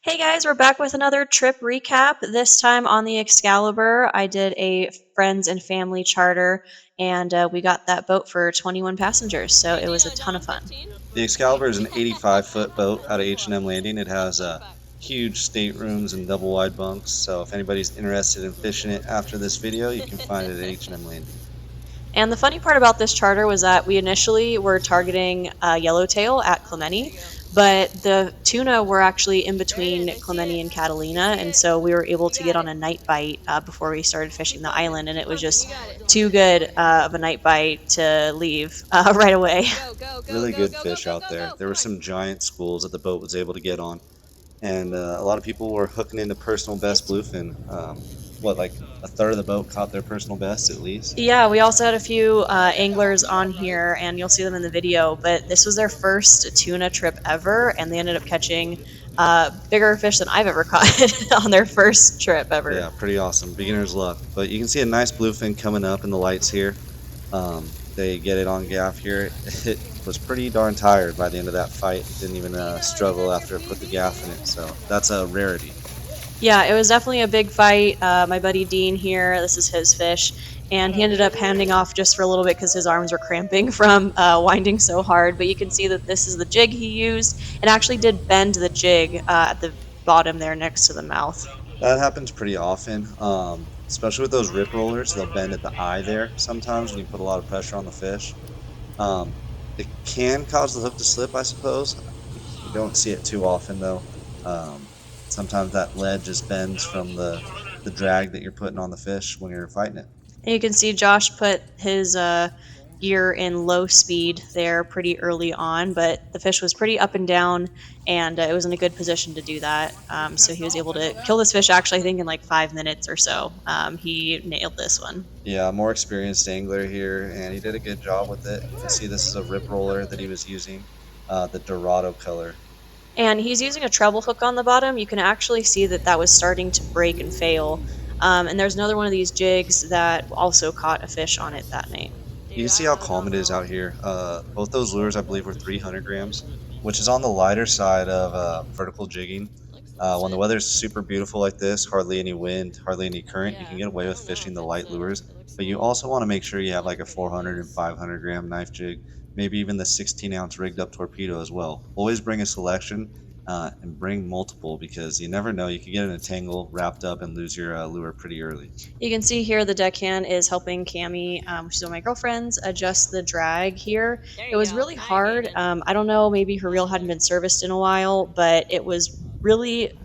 Hey guys, we're back with another trip recap. This time on the Excalibur, I did a friends and family charter, and we got that boat for 21 passengers, so it was a ton of fun. The Excalibur is an 85-foot boat out of H&M Landing. It has huge staterooms and double wide bunks. So if anybody's interested in fishing it after this video, you can find it at H&M Landing. And the funny part about this charter was that we initially were targeting yellowtail at Clementi, but the tuna were actually in between Clementi and Catalina, and so we were able to get on a night bite before we started fishing the island, and it was just too good of a night bite to leave right away. Really good fish out there. There were some giant schools that the boat was able to get on, and a lot of people were hooking into personal best bluefin. Like a third of the boat caught their personal best at least. Yeah, we also had a few anglers on here, and you'll see them in the video. But this was their first tuna trip ever, and they ended up catching bigger fish than I've ever caught on their first trip ever. Yeah, pretty awesome. Beginner's luck. But you can see a nice bluefin coming up in the lights here. They get it on gaff here. It was pretty darn tired by the end of that fight. Didn't even struggle after it put the gaff in it. So that's a rarity. Yeah, it was definitely a big fight. My buddy Dean here, this is his fish, and he ended up handing off just for a little bit because his arms were cramping from winding so hard. But you can see that this is the jig he used. It actually did bend the jig at the bottom there next to the mouth. That happens pretty often, especially with those rip rollers. They'll bend at the eye there sometimes when you put a lot of pressure on the fish. Um, it can cause the hook to slip, I suppose. You don't see it too often though. Um, Sometimes that lead just bends from the drag that you're putting on the fish when you're fighting it. And you can see Josh put his gear in low speed there pretty early on, but the fish was pretty up and down, and it was in a good position to do that. So he was able to kill this fish actually, I think, in like 5 minutes or so. He nailed this one. Yeah, more experienced angler here, and he did a good job with it. You can see this is a rip roller that he was using, the Dorado color. And he's using a treble hook on the bottom. You can actually see that that was starting to break and fail. And there's another one of these jigs that also caught a fish on it that night. You can see how calm it is out here. Both those lures, I believe, were 300 grams, which is on the lighter side of vertical jigging. When the weather's super beautiful like this, hardly any wind, hardly any current, you can get away with fishing the light lures. But you also want to make sure you have like a 400 and 500 gram knife jig, maybe even the 16-ounce rigged up torpedo as well. Always bring a selection and bring multiple because you never know. You could get in a tangle, wrapped up, and lose your lure pretty early. You can see here the deckhand is helping Cami, she's one of my girlfriends, adjust the drag here. It was really hard. I don't know, maybe her reel hadn't been serviced in a while, but it was really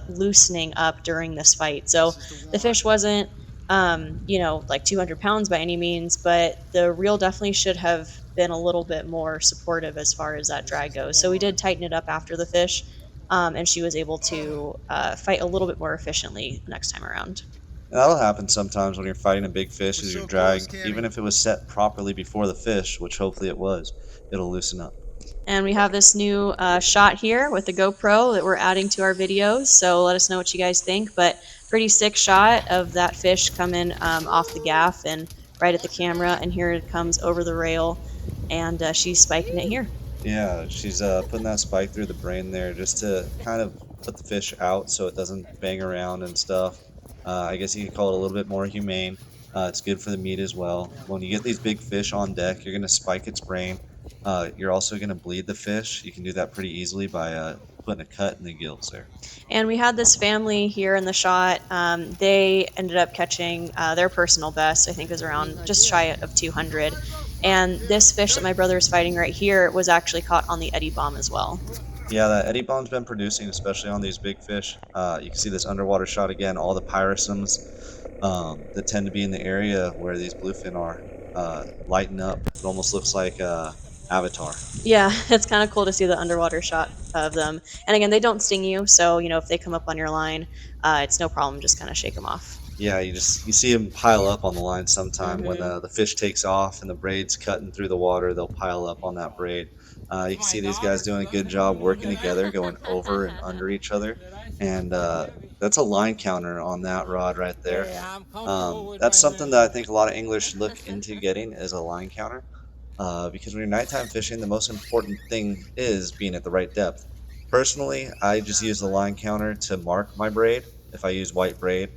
loosening up during this fight. So the fish wasn't, like 200 pounds by any means, but the reel definitely should have been a little bit more supportive as far as that drag goes. So we did tighten it up after the fish, and she was able to fight a little bit more efficiently next time around. And that'll happen sometimes when you're fighting a big fish as your drag, even if it was set properly before the fish, which hopefully it was, it'll loosen up. And we have this new shot here with the GoPro that we're adding to our videos. So let us know what you guys think. But pretty sick shot of that fish coming off the gaff and right at the camera. And here it comes over the rail, and she's spiking it here. Yeah, she's putting that spike through the brain there just to kind of put the fish out so it doesn't bang around and stuff. I guess you could call it a little bit more humane. It's good for the meat as well. When you get these big fish on deck, you're going to spike its brain. You're also going to bleed the fish. You can do that pretty easily by putting a cut in the gills there. And we had this family here in the shot. They ended up catching their personal best. I think it was around just shy of 200. And this fish that my brother is fighting right here was actually caught on the Eddie Bomb as well. Yeah, that Eddie Bomb's been producing, especially on these big fish. You can see this underwater shot again, all the pyrosms that tend to be in the area where these bluefin are lighten up. It almost looks like Avatar. Yeah, it's kind of cool to see the underwater shot of them. And again, they don't sting you, so if they come up on your line, it's no problem. Just kind of shake them off. Yeah, you see them pile up on the line sometime when Hmm. the fish takes off and the braid's cutting through the water. They'll pile up on that braid. You can see these guys doing a good job working together, going over and under each other, and that's a line counter on that rod right there. That's something that I think a lot of anglers should look into getting is a line counter, because when you're nighttime fishing, the most important thing is being at the right depth. Personally, I just use the line counter to mark my braid. If I use white braid,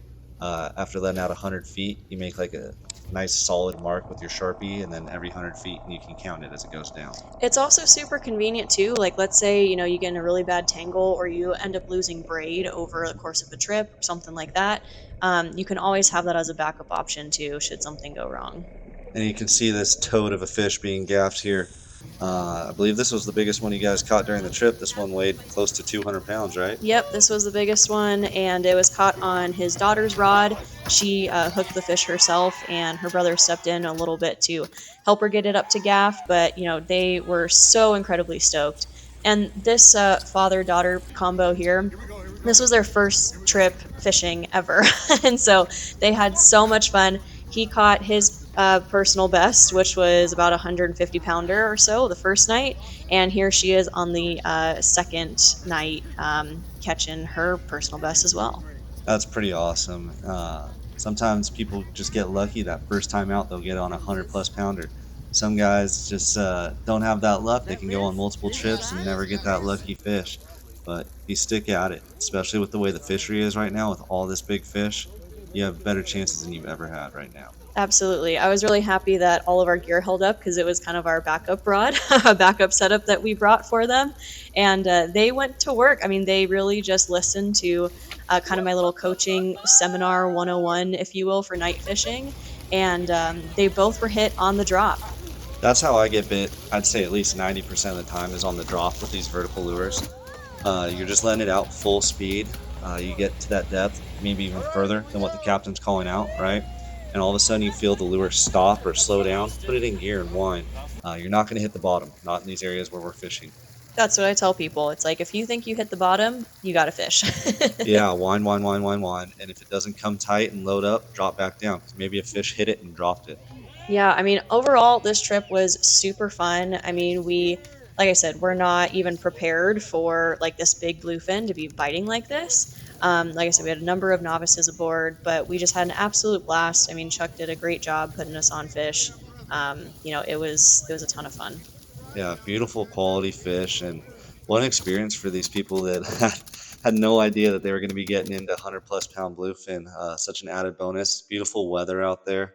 after letting out 100 feet, you make like a nice solid mark with your Sharpie, and then every 100 feet, and you can count it as it goes down. It's also super convenient too. Like, let's say, you get in a really bad tangle or you end up losing braid over the course of a trip or something like that. You can always have that as a backup option too, should something go wrong. And you can see this toad of a fish being gaffed here. I believe this was the biggest one you guys caught during the trip. This one weighed close to 200 pounds, right? Yep, this was the biggest one, and it was caught on his daughter's rod. She hooked the fish herself, and her brother stepped in a little bit to help her get it up to gaff. But they were so incredibly stoked. And this father-daughter combo here, this was their first trip fishing ever, and so they had so much fun. He caught his personal best, which was about a 150 pounder or so the first night, and here she is on the second night, catching her personal best as well. That's pretty awesome. Sometimes people just get lucky that first time out, they'll get on a 100 plus pounder. Some guys just don't have that luck. They can go on multiple trips and never get that lucky fish. But if you stick at it, especially with the way the fishery is right now, with all this big fish, you have better chances than you've ever had right now. Absolutely. I was really happy that all of our gear held up because it was kind of our backup rod, a backup setup that we brought for them. And they went to work. I mean, they really just listened to kind of my little coaching seminar 101, if you will, for night fishing. And they both were hit on the drop. That's how I get bit. I'd say at least 90% of the time is on the drop with these vertical lures. You're just letting it out full speed. You get to that depth, maybe even further than what the captain's calling out, right? And all of a sudden you feel the lure stop or slow down. Put it in gear and wind. You're not going to hit the bottom, not in these areas where we're fishing. That's what I tell people. It's like, if you think you hit the bottom, you got to fish. Yeah, wind, wind, wind, wind, wind. And if it doesn't come tight and load up, drop back down because maybe a fish hit it and dropped it. Yeah, I mean, overall, this trip was super fun. I mean, like I said, we're not even prepared for like this big bluefin to be biting like this. Like I said, we had a number of novices aboard, but we just had an absolute blast. I mean, Chuck did a great job putting us on fish. It was a ton of fun. Yeah, beautiful quality fish, and what an experience for these people that had no idea that they were going to be getting into 100 plus pound bluefin. Such an added bonus. Beautiful weather out there.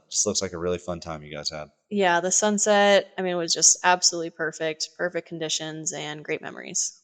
Just looks like a really fun time you guys had. Yeah, the sunset, I mean, was just absolutely perfect, perfect conditions and great memories.